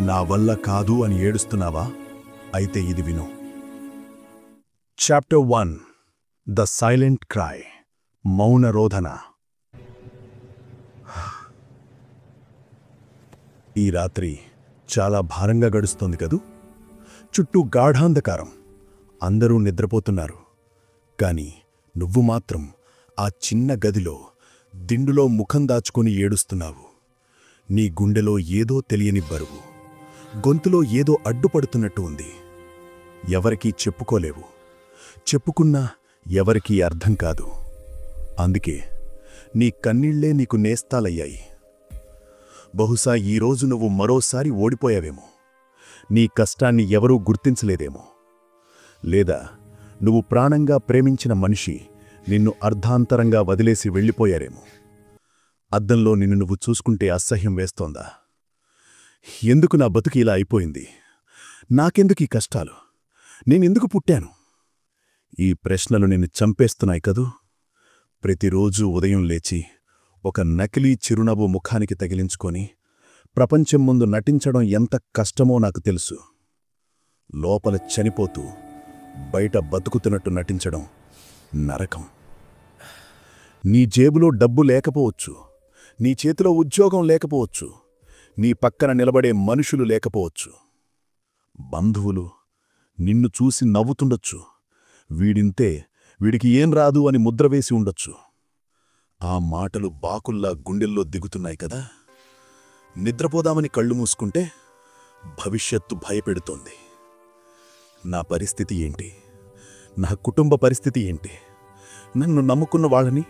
నా వల్ల కాదు అని ఏడుస్తున్నావా? అయితే ఇది విను. చాప్టర్ 1 ద సైలెంట్ క్రై, మౌన రోదన. ఈ రాత్రి చాలా భారంగా గడుస్తోంది కదూ. చుట్టూ గాఢాంధకారం, అందరూ నిద్రపోతున్నారు. కాని నువ్వు మాత్రం ఆ చిన్న గదిలో దిండులో ముఖం దాచుకొని ఏడుస్తున్నావు. నీ గుండెలో ఏదో తెలియని బరువు, గొంతులో ఏదో అడ్డుపడుతున్నట్టు ఉంది. ఎవరికీ చెప్పుకోలేవు, చెప్పుకున్నా ఎవరికీ అర్థం కాదు. అందుకే నీ కన్నీళ్లే నీకు నేస్తాలయ్యాయి. బహుశా ఈరోజు నువ్వు మరోసారి ఓడిపోయావేమో. నీ కష్టాన్ని ఎవరూ గుర్తించలేదేమో. లేదా నువ్వు ప్రాణంగా ప్రేమించిన మనిషి నిన్ను అర్ధాంతరంగా వదిలేసి వెళ్ళిపోయారేమో. అద్దంలో నిన్ను నువ్వు చూసుకుంటే అసహ్యం వేస్తోందా? ఎందుకు నా బతుకు ఇలా అయిపోయింది? నాకెందుకు ఈ కష్టాలు? నేనెందుకు పుట్టాను? ఈ ప్రశ్నలు నిన్ను చంపేస్తున్నాయి కదూ. ప్రతిరోజూ ఉదయం లేచి ఒక నకిలీ చిరునవ్వు ముఖానికి తగిలించుకొని ప్రపంచం ముందు నటించడం ఎంత కష్టమో నాకు తెలుసు. లోపల చనిపోతూ బయట బతుకుతున్నట్టు నటించడం నరకం. నీ జేబులో డబ్బు లేకపోవచ్చు, నీ చేతిలో ఉద్యోగం లేకపోవచ్చు, నీ పక్కన నిలబడే మనుషులు లేకపోవచ్చు. బంధువులు నిన్ను చూసి నవ్వుతుండొచ్చు. వీడింతే, వీడికి ఏం రాదు అని ముద్రవేసి ఉండొచ్చు. ఆ మాటలు బాకుల్లా గుండెల్లో దిగుతున్నాయి కదా. నిద్రపోదామని కళ్ళు మూసుకుంటే భవిష్యత్తు భయపెడుతోంది. నా పరిస్థితి ఏంటి? నా కుటుంబ పరిస్థితి ఏంటి? నన్ను నమ్ముకున్న వాళ్ళని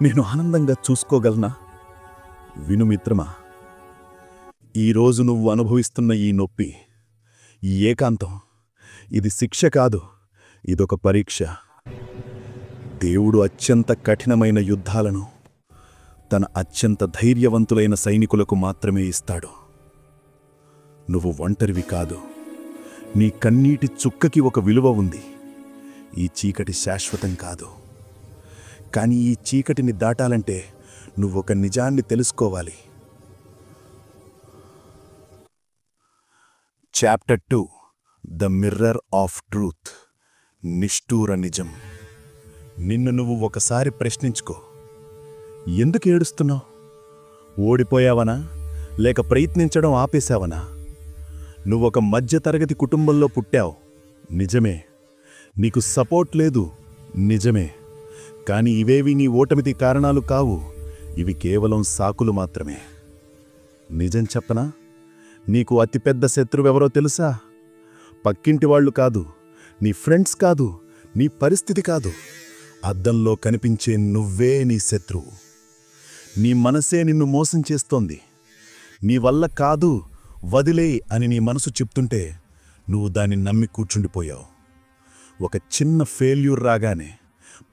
నేను ఆనందంగా చూసుకోగలనా? విను మిత్రమా, ఈరోజు నువ్వు అనుభవిస్తున్న ఈ నొప్పి, ఈ ఏకాంతం, ఇది శిక్ష కాదు, ఇదొక పరీక్ష. దేవుడు అత్యంత కఠినమైన యుద్ధాలను తన అత్యంత ధైర్యవంతులైన సైనికులకు మాత్రమే ఇస్తాడు. నువ్వు ఒంటరివి కాదు. నీ కన్నీటి చుక్కకి ఒక విలువ ఉంది. ఈ చీకటి శాశ్వతం కాదు. కానీ ఈ చీకటిని దాటాలంటే నువ్వొక నిజాన్ని తెలుసుకోవాలి. Chapter 2 the mirror of truth, నిష్ఠూర నిజం. నిన్ను నువ్వు ఒకసారి ప్రశ్నించుకో. ఎందుకు ఏడుస్తున్నావు? ఓడిపోయావనా? లేక ప్రయత్నించడం ఆపేశావనా? నువ్వొక మధ్యతరగతి కుటుంబంలో పుట్టావు, నిజమే. నీకు సపోర్ట్ లేదు, నిజమే. కాని ఇవేవి నీ ఓటమికి కారణాలు కావు. ఇవి కేవలం సాకులు మాత్రమే. నిజం చెప్పనా? నీకు అతిపెద్ద శత్రువెవరో తెలుసా? పక్కింటి వాళ్ళు కాదు, నీ ఫ్రెండ్స్ కాదు, నీ పరిస్థితి కాదు. అద్దంలో కనిపించే నువ్వే నీ శత్రువు. నీ మనసే నిన్ను మోసం చేస్తోంది. నీ వల్ల కాదు, వదిలే అని నీ మనసు చెప్తుంటే నువ్వు దాన్ని నమ్మి కూర్చుండిపోయావు. ఒక చిన్న ఫెయిల్యూర్ రాగానే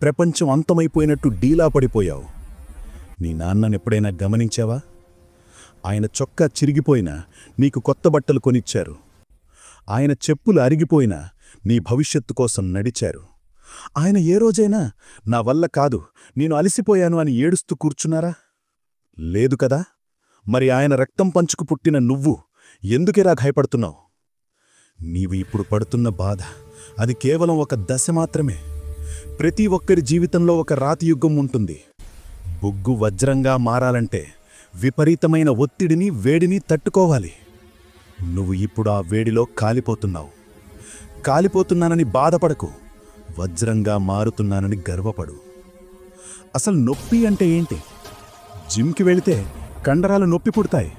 ప్రపంచం అంతమైపోయినట్టు డీలా పడిపోయావు. నీ నాన్ననెప్పుడైనా గమనించావా? ఆయన చొక్కా చిరిగిపోయినా నీకు కొత్త బట్టలు కొనిచ్చారు. ఆయన చెప్పులు అరిగిపోయినా నీ భవిష్యత్తు కోసం నడిచారు. ఆయన ఏ రోజైనా నా వల్ల కాదు, నేను అలసిపోయాను అని ఏడుస్తూ కూర్చున్నారా? లేదు కదా. మరి ఆయన రక్తం పంచుకు పుట్టిన నువ్వు ఎందుకిలా భయపడుతున్నావు? నీవు ఇప్పుడు పడుతున్న బాధ అది కేవలం ఒక దశ మాత్రమే. ప్రతి ఒక్కరి జీవితంలో ఒక రాతియుగం ఉంటుంది. బొగ్గు వజ్రంగా మారాలంటే విపరీతమైన ఒత్తిడిని, వేడిని తట్టుకోవాలి. నువ్వు ఇప్పుడు ఆ వేడిలో కాలిపోతున్నావు. కాలిపోతున్నానని బాధపడకు, వజ్రంగా మారుతున్నానని గర్వపడు. అసలు నొప్పి అంటే ఏంటి? జిమ్కి వెళితే కండరాలు నొప్పి పుడతాయి.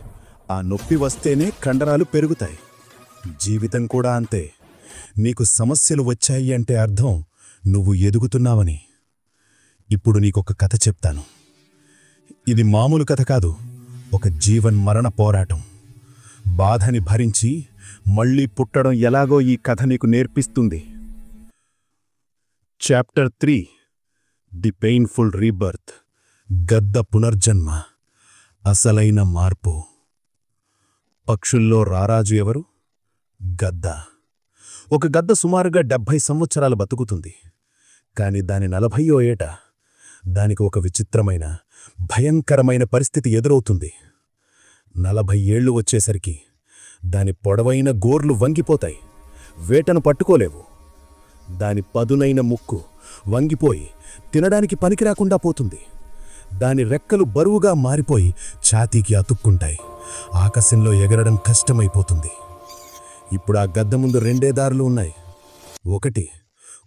ఆ నొప్పి వస్తేనే కండరాలు పెరుగుతాయి. జీవితం కూడా అంతే. నీకు సమస్యలు వచ్చాయి అంటే అర్థం నువ్వు ఎదుగుతున్నావని. ఇప్పుడు నీకొక కథ చెప్తాను. ఇది మామూలు కథ కాదు, ఒక జీవన్మరణ పోరాటం. బాధని భరించి మళ్ళీ పుట్టడం ఎలాగో ఈ కథ నీకు నేర్పిస్తుంది. చాప్టర్ 3 ది పెయిన్ఫుల్ రీబర్త్, గద్ద పునర్జన్మ, అసలైన మార్పు. పక్షుల్లో రారాజు ఎవరు? గద్ద. ఒక గద్ద సుమారుగా 70 సంవత్సరాలు బతుకుతుంది. కాని దాని 40వ ఏట దానికి ఒక విచిత్రమైన, భయంకరమైన పరిస్థితి ఎదురవుతుంది. 40 ఏళ్లు వచ్చేసరికి దాని పొడవైన గోర్లు వంగిపోతాయి, వేటను పట్టుకోలేవు. దాని పదునైన ముక్కు వంగిపోయి తినడానికి పనికిరాకుండా పోతుంది. దాని రెక్కలు బరువుగా మారిపోయి ఛాతీకి అతుక్కుంటాయి. ఆకాశంలో ఎగరడం కష్టమైపోతుంది. ఇప్పుడు ఆ గద్ద ముందు రెండే దారులు ఉన్నాయి. 1,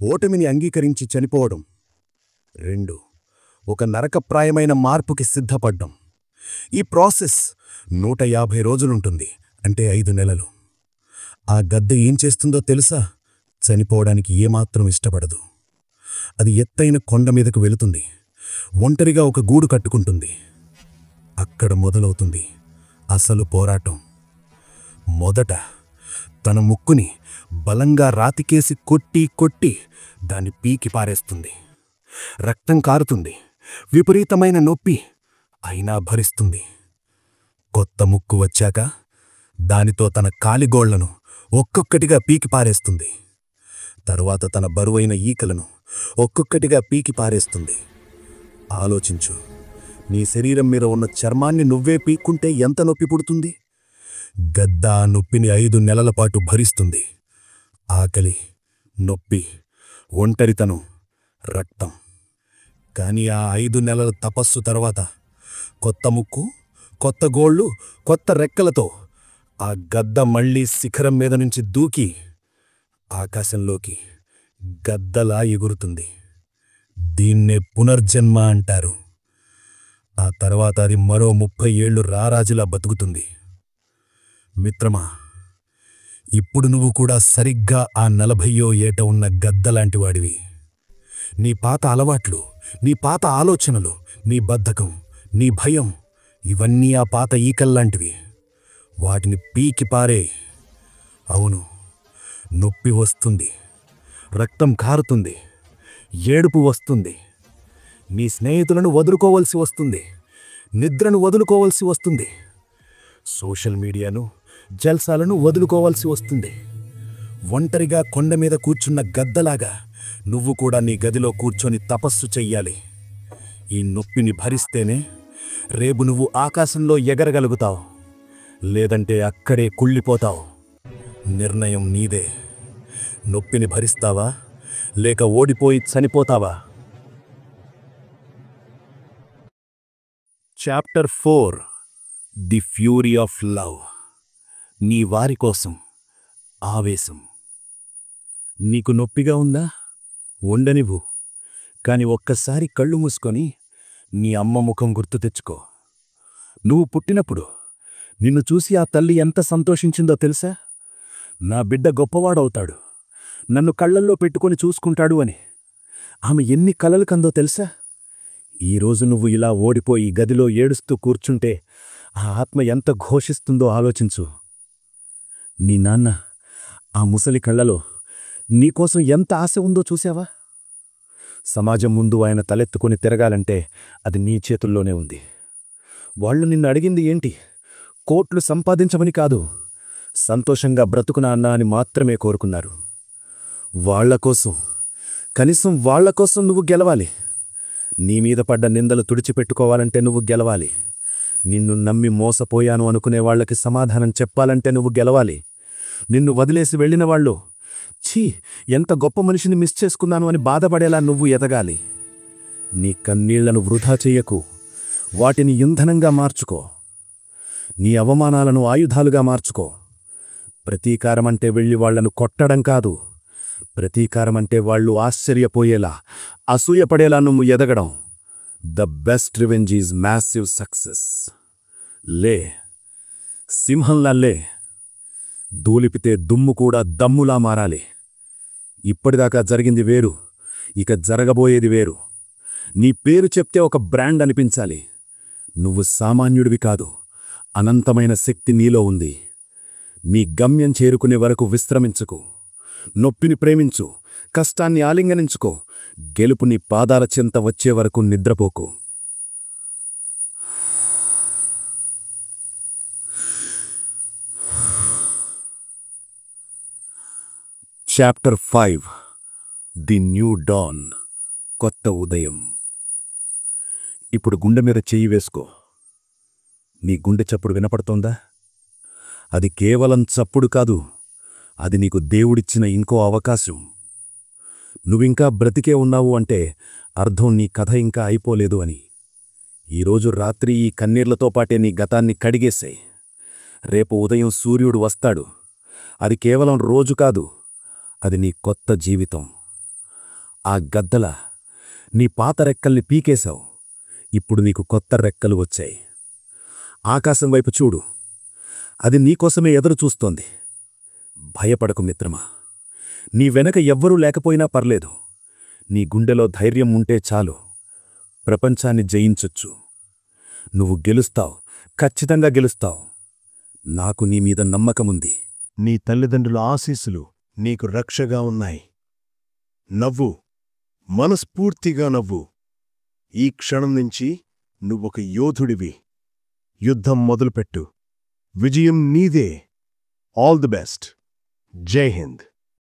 ఓటమిని అంగీకరించి చనిపోవడం. 2, ఒక నరకప్రాయమైన మార్పుకి సిద్ధపడ్డం. ఈ ప్రాసెస్ 150 రోజులుంటుంది, అంటే 5 నెలలు. ఆ గద్ద ఏం చేస్తుందో తెలుసా? చనిపోవడానికి ఏమాత్రం ఇష్టపడదు. అది ఎత్తైన కొండ మీదకు వెళుతుంది. ఒంటరిగా ఒక గూడు కట్టుకుంటుంది. అక్కడ మొదలవుతుంది అసలు పోరాటం. మొదట తన ముక్కుని బలంగా రాతికేసి కొట్టి కొట్టి దాన్ని పీకి పారేస్తుంది. రక్తం కారుతుంది, విపరీతమైన నొప్పి, అయినా భరిస్తుంది. కొత్త ముక్కు వచ్చాక దానితో తన కాలిగోళ్లను ఒక్కొక్కటిగా పీకి పారేస్తుంది. తరువాత తన బరువైన ఈకలను ఒక్కొక్కటిగా పీకి పారేస్తుంది. ఆలోచించు, నీ శరీరం మీద ఉన్న చర్మాన్ని నువ్వే పీక్కుంటే ఎంత నొప్పి పుడుతుంది? గద్ద ఆ నొప్పిని 5 నెలల పాటు భరిస్తుంది. ఆకలి, నొప్పి, ఒంటరితనం, రక్తం. కానీ ఆ 5 నెలల తపస్సు తర్వాత కొత్త ముక్కు, కొత్త గోళ్ళు, కొత్త రెక్కలతో ఆ గద్ద మళ్లీ శిఖరం మీద నుంచి దూకి ఆకాశంలోకి గద్దలా ఎగురుతుంది. దీన్నే పునర్జన్మ అంటారు. ఆ తర్వాత అది మరో 30 ఏళ్లు రారాజులా బతుకుతుంది. మిత్రమా, ఇప్పుడు నువ్వు కూడా సరిగ్గా ఆ 40వ ఏట ఉన్న గద్దలాంటివాడివి. నీ పాత అలవాట్లు, నీ పాత ఆలోచనలు, నీ బద్ధకం, నీ భయం, ఇవన్నీ ఆ పాత ఈకల్లాంటివి. వాటిని పీకి పారే. అవును, నొప్పి వస్తుంది, రక్తం కారుతుంది, ఏడుపు వస్తుంది, నీ స్నేహితులను వదులుకోవలసి వస్తుంది, నిద్రను వదులుకోవలసి వస్తుంది, సోషల్ మీడియాను, జల్సాలను వదులుకోవాల్సి వస్తుంది. ఒంటరిగా కొండ మీద కూర్చున్న గద్దలాగా నువ్వు కూడా నీ గదిలో కూర్చొని తపస్సు చెయ్యాలి. ఈ నొప్పిని భరిస్తేనే రేపు నువ్వు ఆకాశంలో ఎగరగలుగుతావు, లేదంటే అక్కడే కుళ్ళిపోతావు. నిర్ణయం నీదే. నొప్పిని భరిస్తావా, లేక ఓడిపోయి చనిపోతావా? Chapter 4, the fury of love. నీ వారి కోసం ఆవేశం. నీకు నొప్పిగా ఉందా? ఉండనివ్వు. కాని ఒక్కసారి కళ్ళు మూసుకొని నీ అమ్మ ముఖం గుర్తు తెచ్చుకో. నువ్వు పుట్టినప్పుడు నిన్ను చూసి ఆ తల్లి ఎంత సంతోషించిందో తెలుసా? నా బిడ్డ గొప్పవాడవుతాడు, నన్ను కళ్ళల్లో పెట్టుకొని చూసుకుంటాడు అని. ఆమె ఎన్ని కలలు కందో తెలుసా? ఈరోజు నువ్వు ఇలా ఓడిపోయి గదిలో ఏడుస్తూ కూర్చుంటే ఆ ఆత్మ ఎంత ఘోషిస్తుందో ఆలోచించు. నీ నాన్న ఆ ముసలి కళ్ళలో నీకోసం ఎంత ఆశ ఉందో చూశావా? సమాజం ముందు ఆయన తలెత్తుకొని తిరగాలంటే అది నీ చేతుల్లోనే ఉంది. వాళ్ళు నిన్ను అడిగింది ఏంటి? కోట్లు సంపాదించమని కాదు, సంతోషంగా బ్రతుకునా అన్నా అని మాత్రమే కోరుకున్నారు. వాళ్లకోసం, కనీసం వాళ్లకోసం నువ్వు గెలవాలి. నీ మీద పడ్డ నిందలు తుడిచిపెట్టుకోవాలంటే నువ్వు గెలవాలి. నిన్ను నమ్మి మోసపోయాను అనుకునే వాళ్లకి సమాధానం చెప్పాలంటే నువ్వు గెలవాలి. నిన్ను వదిలేసి వెళ్లిన వాళ్ళు, ఛీ ఎంత గొప్ప మనిషిని మిస్ చేసుకున్నాను అని బాధపడేలా నువ్వు ఎదగాలి. నీ కన్నీళ్లను వృధా చెయ్యకు, వాటిని ఇంధనంగా మార్చుకో. నీ అవమానాలను ఆయుధాలుగా మార్చుకో. ప్రతీకారమంటే వెళ్ళి వాళ్లను కొట్టడం కాదు, ప్రతీకారమంటే వాళ్ళు ఆశ్చర్యపోయేలా, అసూయపడేలా నువ్వు ఎదగడం. The best revenge is massive success. లే, సింహంలా లే. దూలిపితే దుమ్ము కూడా దమ్ములా మారాలి. ఇప్పటిదాకా జరిగింది వేరు, ఇక జరగబోయేది వేరు. నీ పేరు చెప్తే ఒక బ్రాండ్ అనిపించాలి. నువ్వు సామాన్యుడివి కాదు, అనంతమైన శక్తి నీలో ఉంది. నీ గమ్యం చేరుకునే వరకు విశ్రమించుకు. నొప్పిని ప్రేమించు, కష్టాన్ని ఆలింగనించుకో. గెలుపు నీ పాదాల చెంత వచ్చే వరకు నిద్రపోకు. Chapter 5, the new dawn. కొత్త ఉదయం. ఇప్పుడు గుండె మీద చెయ్యి వేసుకో. నీ గుండె చప్పుడు వినపడుతోందా? అది కేవలం చప్పుడు కాదు, అది నీకు దేవుడిచ్చిన ఇంకో అవకాశం. నువ్వింకా బ్రతికే ఉన్నావు అంటే అర్థం నీ కథ ఇంకా అయిపోలేదు అని. ఈరోజు రాత్రి ఈ కన్నీర్లతో పాటే నీ గతాన్ని కడిగేశాయి. రేపు ఉదయం సూర్యుడు వస్తాడు. అది కేవలం రోజు కాదు, అది నీ కొత్త జీవితం. ఆ గద్దల నీ పాత రెక్కల్ని పీకేశావు, ఇప్పుడు నీకు కొత్త రెక్కలు వచ్చాయి. ఆకాశం వైపు చూడు, అది నీకోసమే ఎదురు చూస్తోంది. భయపడకు మిత్రమా, నీ వెనక ఎవ్వరూ లేకపోయినా పర్లేదు. నీ గుండెలో ధైర్యం ఉంటే చాలు, ప్రపంచాన్ని జయించొచ్చు. నువ్వు గెలుస్తావు, ఖచ్చితంగా గెలుస్తావు. నాకు నీ మీద నమ్మకముంది. నీ తల్లిదండ్రుల ఆశీస్సులు నీకు రక్షగా ఉన్నాయి. నవ్వు, మనస్ఫూర్తిగా నవ్వు. ఈ క్షణం నుంచి నువ్వొక యోధుడివి. యుద్ధం మొదలుపెట్టు. విజయం నీదే. All the best. జై హింద్.